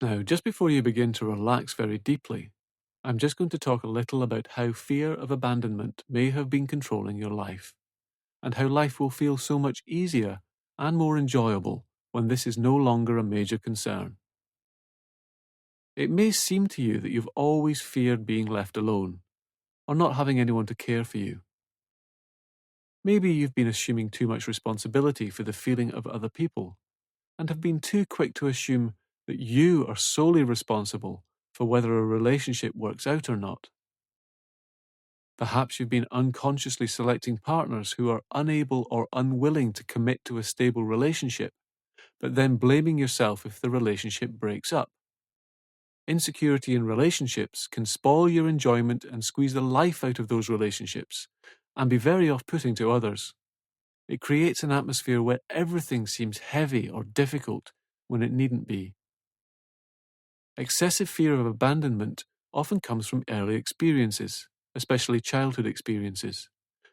Now, just before you begin to relax very deeply, I'm just going to talk a little about how fear of abandonment may have been controlling your life, and how life will feel so much easier and more enjoyable when this is no longer a major concern. It may seem to you that you've always feared being left alone, or not having anyone to care for you. Maybe you've been assuming too much responsibility for the feeling of other people, and have been too quick to assume that you are solely responsible for whether a relationship works out or not. Perhaps you've been unconsciously selecting partners who are unable or unwilling to commit to a stable relationship, but then blaming yourself if the relationship breaks up. Insecurity in relationships can spoil your enjoyment and squeeze the life out of those relationships, and be very off-putting to others. It creates an atmosphere where everything seems heavy or difficult when it needn't be. Excessive fear of abandonment often comes from early experiences, especially childhood experiences,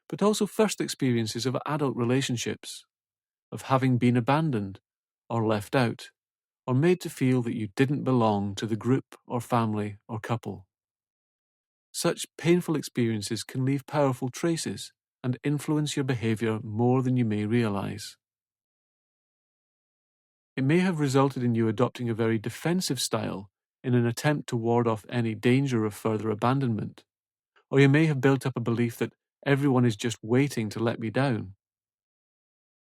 but also first experiences of adult relationships, of having been abandoned, or left out, or made to feel that you didn't belong to the group or family or couple. Such painful experiences can leave powerful traces and influence your behavior more than you may realize. It may have resulted in you adopting a very defensive style in an attempt to ward off any danger of further abandonment, or you may have built up a belief that everyone is just waiting to let me down.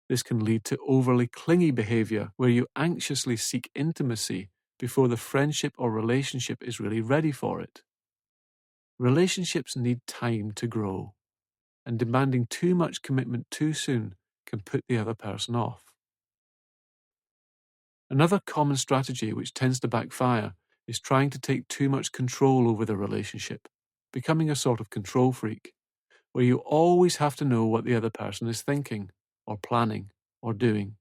This can lead to overly clingy behavior where you anxiously seek intimacy before the friendship or relationship is really ready for it. Relationships need time to grow, and demanding too much commitment too soon can put the other person off. Another common strategy which tends to backfire is trying to take too much control over the relationship, becoming a sort of control freak, where you always have to know what the other person is thinking, or planning, or doing.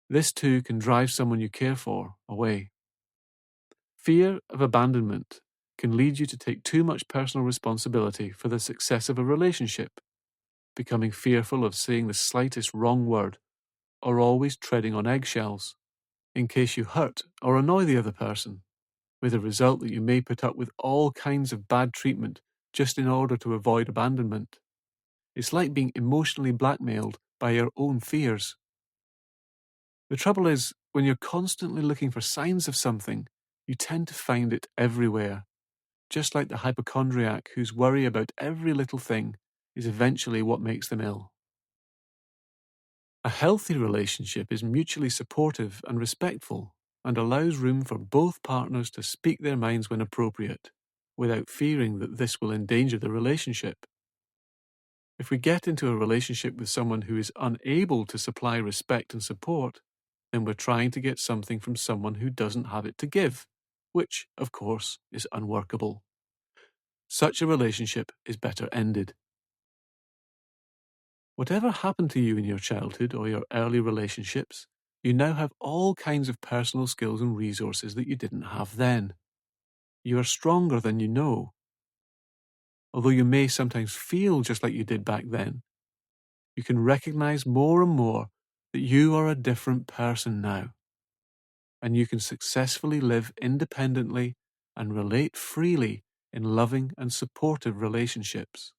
This too can drive someone you care for away. Fear of abandonment can lead you to take too much personal responsibility for the success of a relationship, becoming fearful of saying the slightest wrong word, or always treading on eggshells, in case you hurt or annoy the other person, with the result that you may put up with all kinds of bad treatment just in order to avoid abandonment. It's like being emotionally blackmailed by your own fears. The trouble is, when you're constantly looking for signs of something, you tend to find it everywhere, just like the hypochondriac whose worry about every little thing is eventually what makes them ill. A healthy relationship is mutually supportive and respectful, and allows room for both partners to speak their minds when appropriate, without fearing that this will endanger the relationship. If we get into a relationship with someone who is unable to supply respect and support, then we're trying to get something from someone who doesn't have it to give, which, of course, is unworkable. Such a relationship is better ended. Whatever happened to you in your childhood or your early relationships, you now have all kinds of personal skills and resources that you didn't have then. You are stronger than you know. Although you may sometimes feel just like you did back then, you can recognize more and more that you are a different person now, and you can successfully live independently and relate freely in loving and supportive relationships.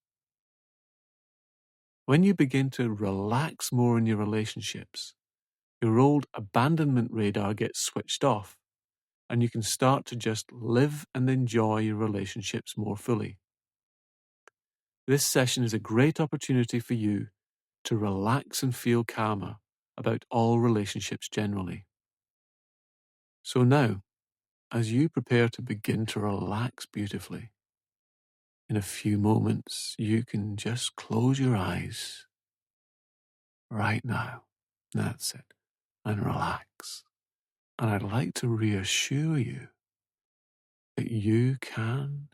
When you begin to relax more in your relationships, your old abandonment radar gets switched off, and you can start to just live and enjoy your relationships more fully. This session is a great opportunity for you to relax and feel calmer about all relationships generally. So now, as you prepare to begin to relax beautifully, in a few moments you can just close your eyes right now. That's it. And relax. And I'd like to reassure you that you can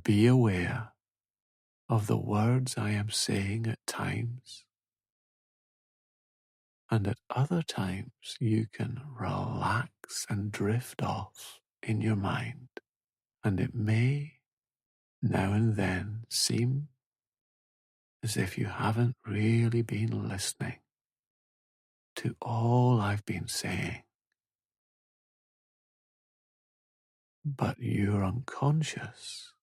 be aware of the words I am saying at times, and at other times you can relax and drift off in your mind, and it may now and then seem as if you haven't really been listening to all I've been saying. but your unconscious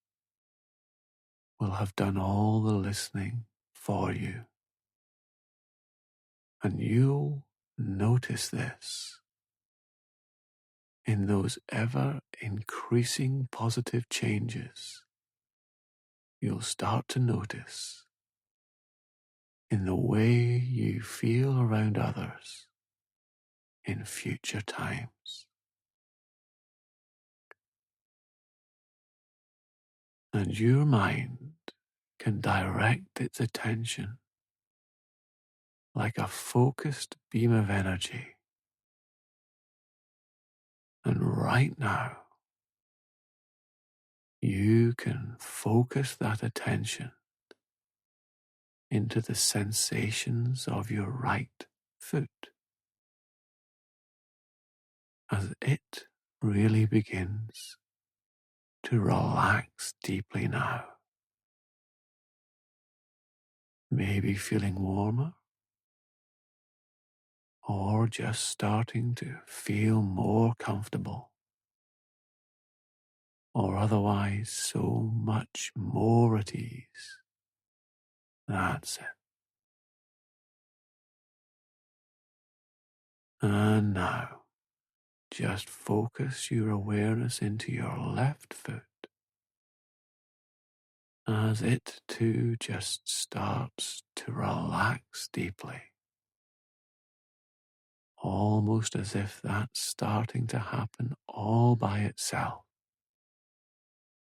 will have done all the listening for you. And you'll notice this in those ever increasing positive changes you'll start to notice in the way you feel around others in future times. And your mind can direct its attention like a focused beam of energy. And right now, you can focus that attention into the sensations of your right foot as it really begins to relax deeply now. Maybe feeling warmer or just starting to feel more comfortable, or otherwise so much more at ease. That's it. And now, just focus your awareness into your left foot as it too just starts to relax deeply, almost as if that's starting to happen all by itself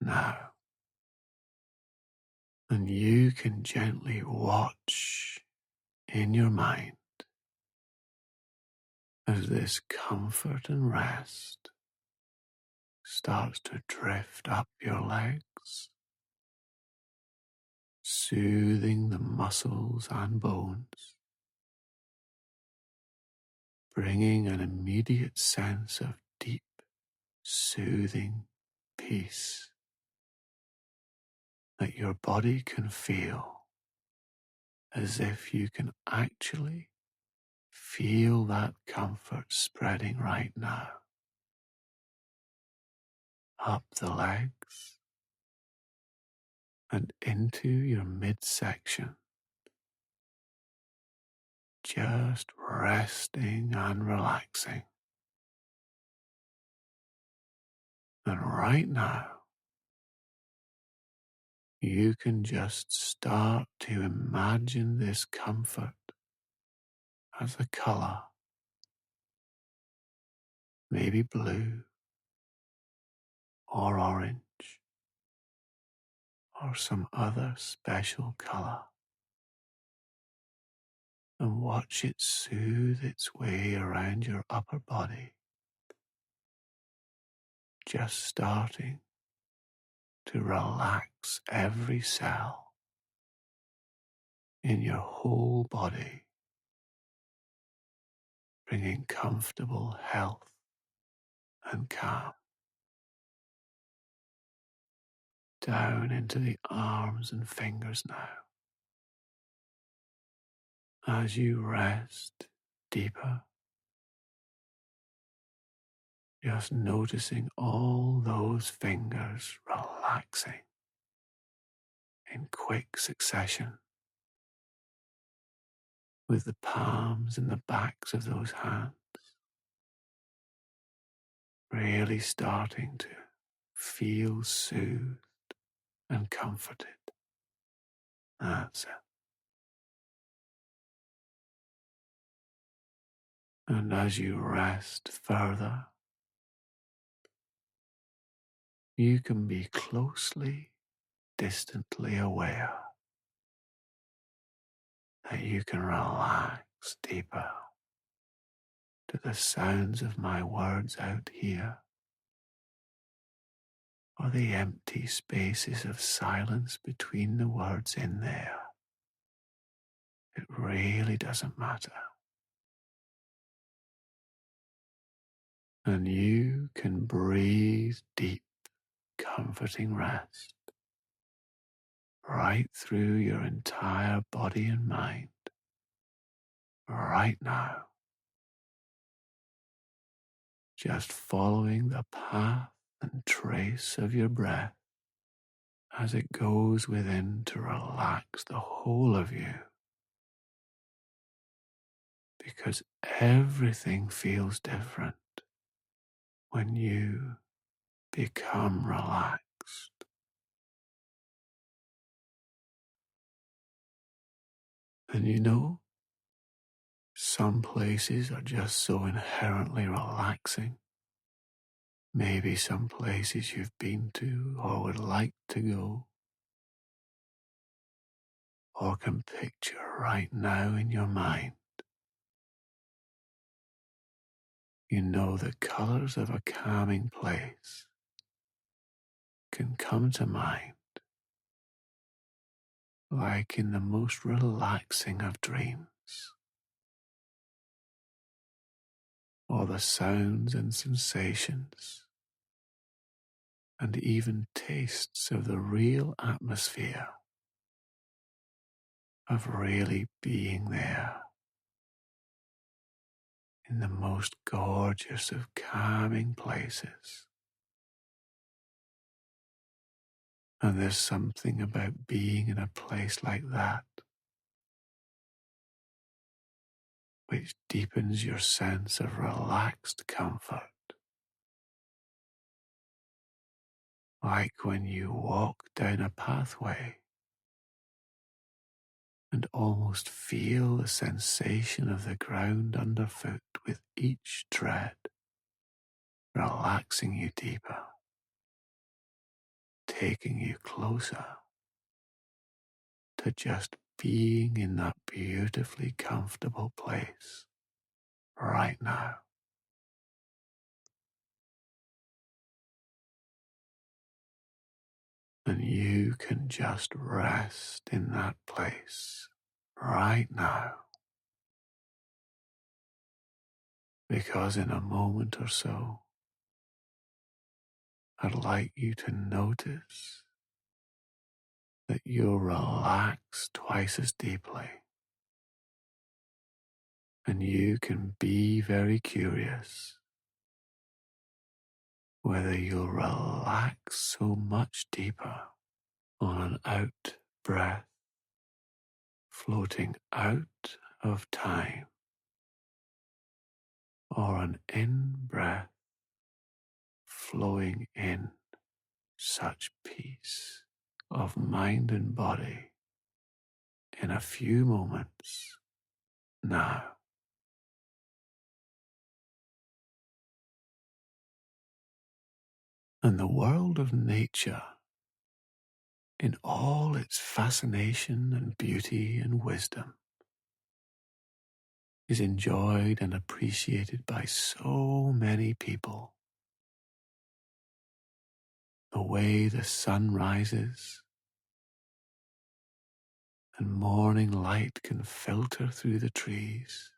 now. And you can gently watch in your mind as this comfort and rest starts to drift up your legs, soothing the muscles and bones, bringing an immediate sense of deep, soothing peace that your body can feel, as if you can actually feel that comfort spreading right now, up the legs and into your midsection, just resting and relaxing. And right now, you can just start to imagine this comfort as a color, maybe blue or orange or some other special color, and watch it soothe its way around your upper body, just starting to relax every cell in your whole body, bringing comfortable health and calm down into the arms and fingers now. As you rest deeper, just noticing all those fingers relaxing in quick succession, with the palms and the backs of those hands really starting to feel soothed and comforted. That's it. And as you rest further, you can be closely, distantly aware that you can relax deeper to the sounds of my words out here, or the empty spaces of silence between the words in there. It really doesn't matter. And you can breathe deep, comforting rest right through your entire body and mind right now, just following the path and trace of your breath as it goes within to relax the whole of you, because everything feels different when you become relaxed. And you know, some places are just so inherently relaxing. Maybe some places you've been to or would like to go, or can picture right now in your mind. You know the colors of a calming place can come to mind, like in the most relaxing of dreams, or the sounds and sensations and even tastes of the real atmosphere of really being there in the most gorgeous of calming places. And there's something about being in a place like that which deepens your sense of relaxed comfort, like when you walk down a pathway and almost feel the sensation of the ground underfoot with each tread, relaxing you deeper, taking you closer to just being in that beautifully comfortable place right now. And you can just rest in that place right now, because in a moment or so, I'd like you to notice that you'll relax twice as deeply, and you can be very curious whether you'll relax so much deeper on an out breath, floating out of time, or an in breath, flowing in such peace of mind and body in a few moments now. And the world of nature, in all its fascination and beauty and wisdom, is enjoyed and appreciated by so many people. The way the sun rises and morning light can filter through the trees,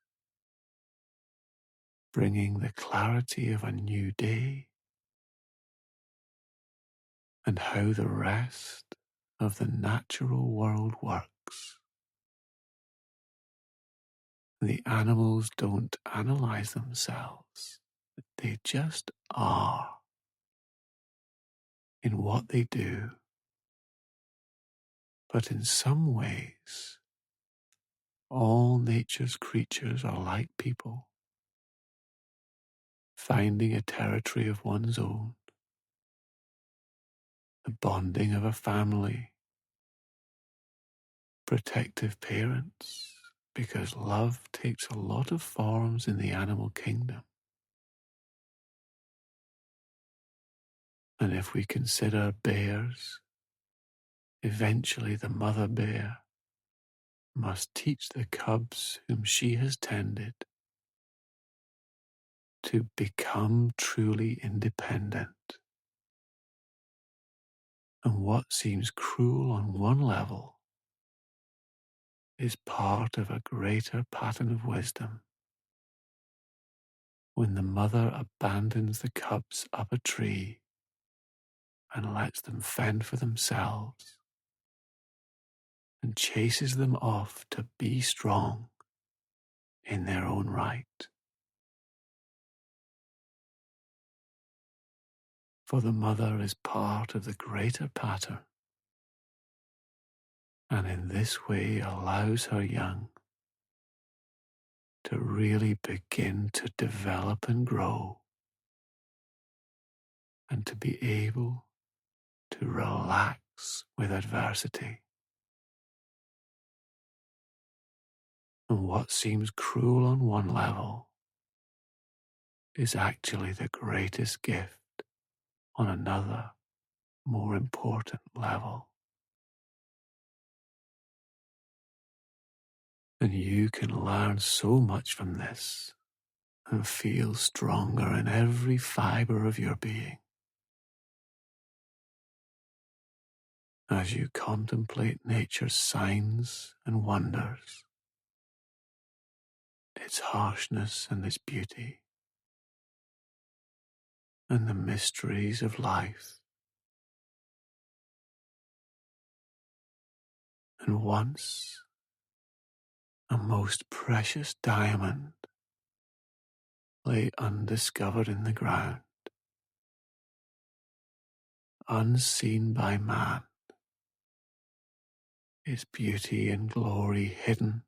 bringing the clarity of a new day, and how the rest of the natural world works. The animals don't analyze themselves, they just are in what they do. But in some ways, all nature's creatures are like people, finding a territory of one's own, the bonding of a family, protective parents, because love takes a lot of forms in the animal kingdom. And if we consider bears, eventually the mother bear must teach the cubs whom she has tended to become truly independent. And what seems cruel on one level is part of a greater pattern of wisdom. When the mother abandons the cubs up a tree and lets them fend for themselves and chases them off to be strong in their own right. For the mother is part of the greater pattern, and in this way allows her young to really begin to develop and grow, and to be able to relax with adversity. And what seems cruel on one level is actually the greatest gift on another, more important level. And you can learn so much from this and feel stronger in every fiber of your being as you contemplate nature's signs and wonders, its harshness and its beauty, and the mysteries of life. And once a most precious diamond lay undiscovered in the ground, unseen by man, its beauty and glory hidden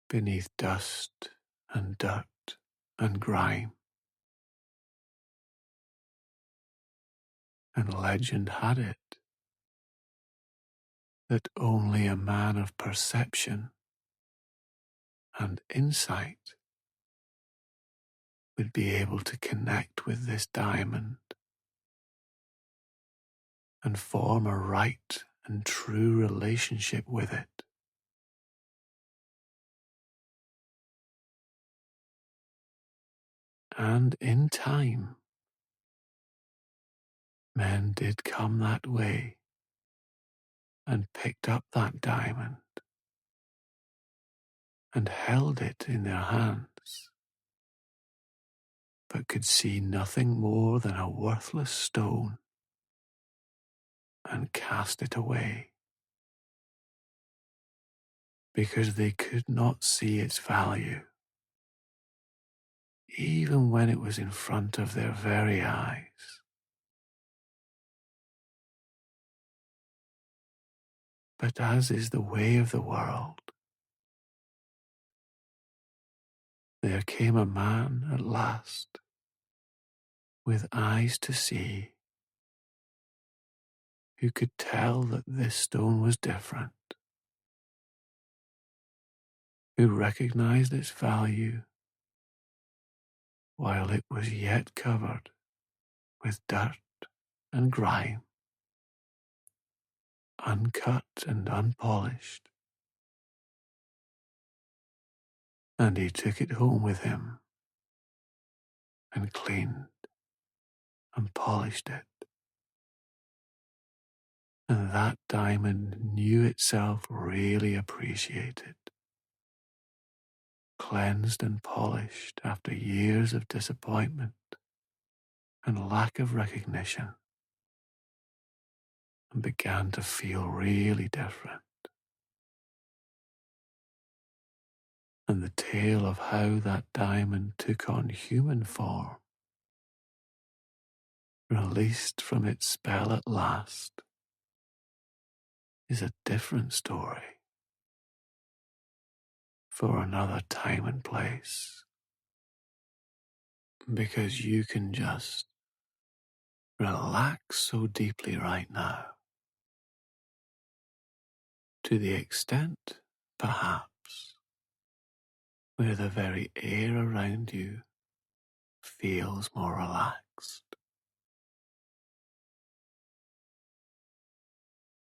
beneath dust and dirt and grime. And legend had it that only a man of perception and insight would be able to connect with this diamond and form a right and true relationship with it. And in time, men did come that way and picked up that diamond and held it in their hands, but could see nothing more than a worthless stone and cast it away, because they could not see its value, even when it was in front of their very eyes. But as is the way of the world, there came a man at last, with eyes to see, who could tell that this stone was different, who recognized its value while it was yet covered with dirt and grime, uncut and unpolished. And he took it home with him and cleaned and polished it. And that diamond knew itself really appreciated, cleansed and polished after years of disappointment and lack of recognition, and began to feel really different. And the tale of how that diamond took on human form, released from its spell at last, is a different story for another time and place, because you can just relax so deeply right now, to the extent, perhaps, where the very air around you feels more relaxed.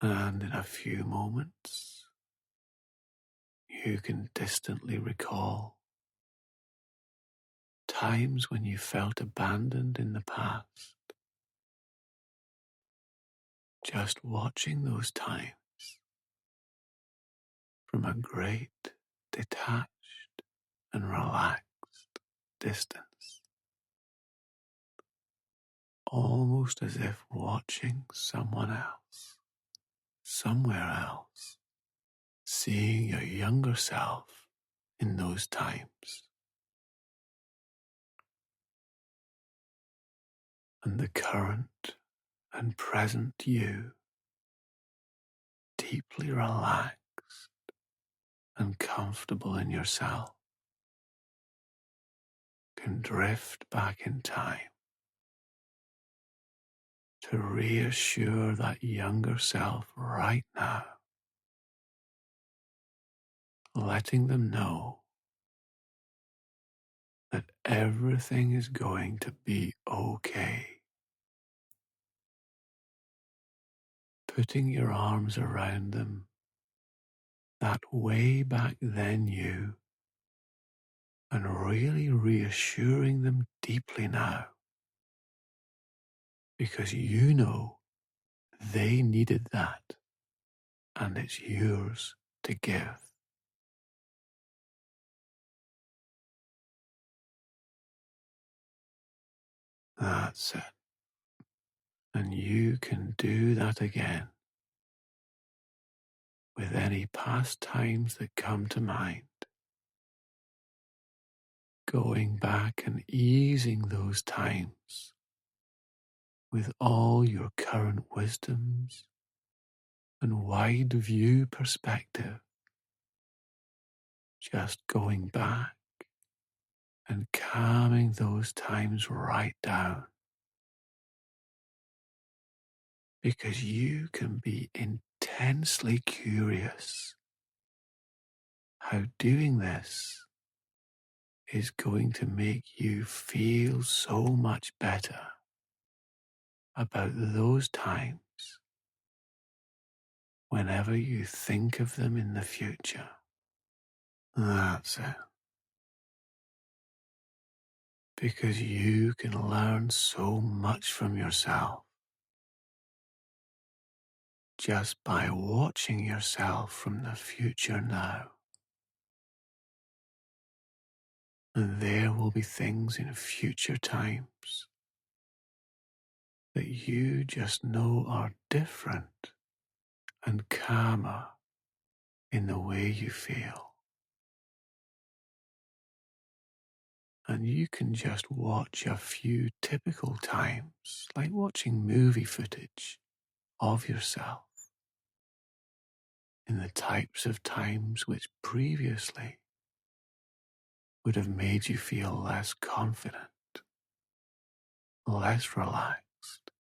And in a few moments, you can distantly recall times when you felt abandoned in the past, just watching those times from a great, detached and relaxed distance, almost as if watching someone else, somewhere else, seeing your younger self in those times. and the current and present you, deeply relaxed and comfortable in yourself, can drift back in time to reassure that younger self right now, letting them know that everything is going to be okay. Putting your arms around them, that way back then you, and really reassuring them deeply now, because you know they needed that, and it's yours to give. That's it. And you can do that again with any past times that come to mind. Going back and easing those times with all your current wisdoms and wide view perspective. Just going back and calming those times right down. Because you can be intensely curious how doing this is going to make you feel so much better about those times whenever you think of them in the future. That's it. Because you can learn so much from yourself just by watching yourself from the future now. And there will be things in future times that you just know are different and calmer in the way you feel. And you can just watch a few typical times, like watching movie footage of yourself in the types of times which previously would have made you feel less confident, less relaxed.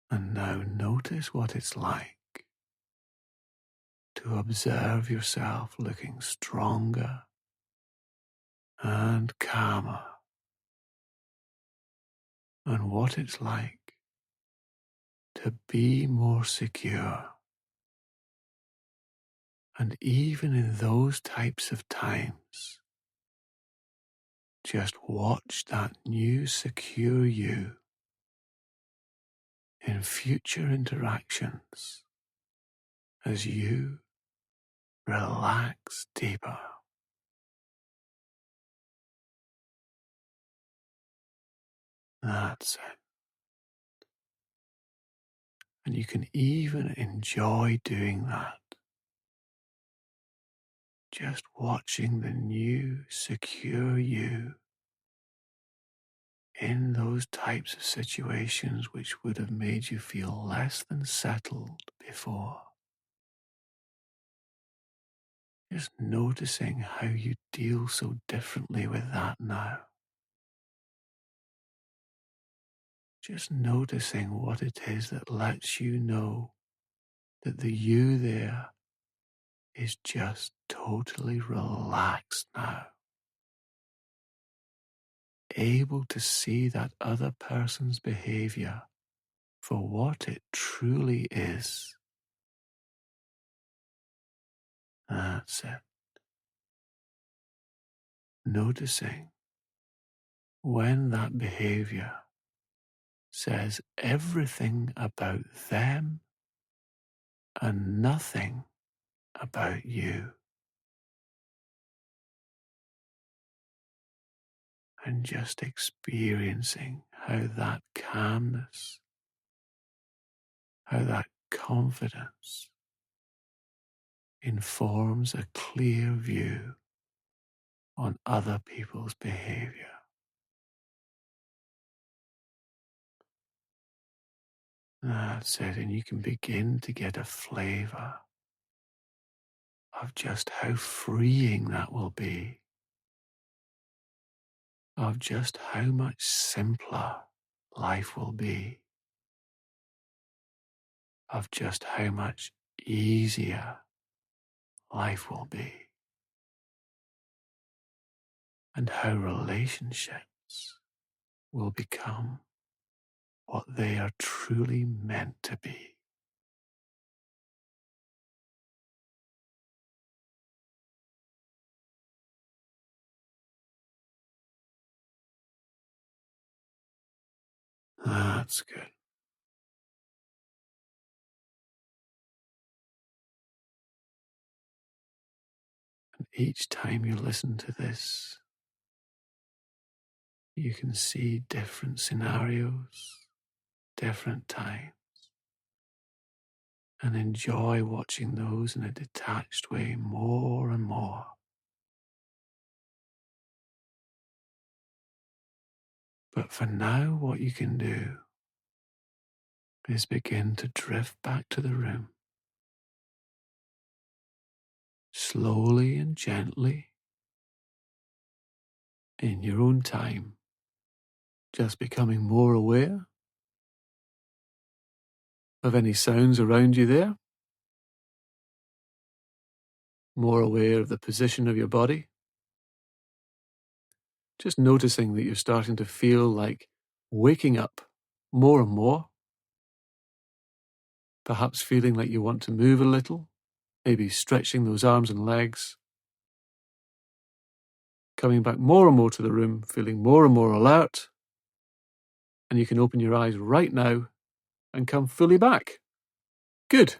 And now notice what it's like to observe yourself looking stronger and calmer, and what it's like to be more secure. And even in those types of times, just watch that new secure you in future interactions as you relax deeper. That's it. And you can even enjoy doing that. Just watching the new, secure you in those types of situations which would have made you feel less than settled before. Just noticing how you deal so differently with that now. Just noticing what it is that lets you know that the you there is just totally relaxed now. Able to see that other person's behavior for what it truly is. That's it. Noticing when that behavior says everything about them and nothing about you. And just experiencing how that calmness, how that confidence informs a clear view on other people's behavior. That's it, and you can begin to get a flavour of just how freeing that will be, of just how much simpler life will be, of just how much easier life will be, and how relationships will become what they are truly meant to be. That's good. And each time you listen to this, you can see different scenarios, different times, and enjoy watching those in a detached way more and more. But for now, what you can do is begin to drift back to the room, slowly and gently, in your own time, just becoming more aware of any sounds around you there, more aware of the position of your body, just noticing that you're starting to feel like waking up more and more, perhaps feeling like you want to move a little, maybe stretching those arms and legs, coming back more and more to the room, feeling more and more alert, and you can open your eyes right now and come fully back. Good.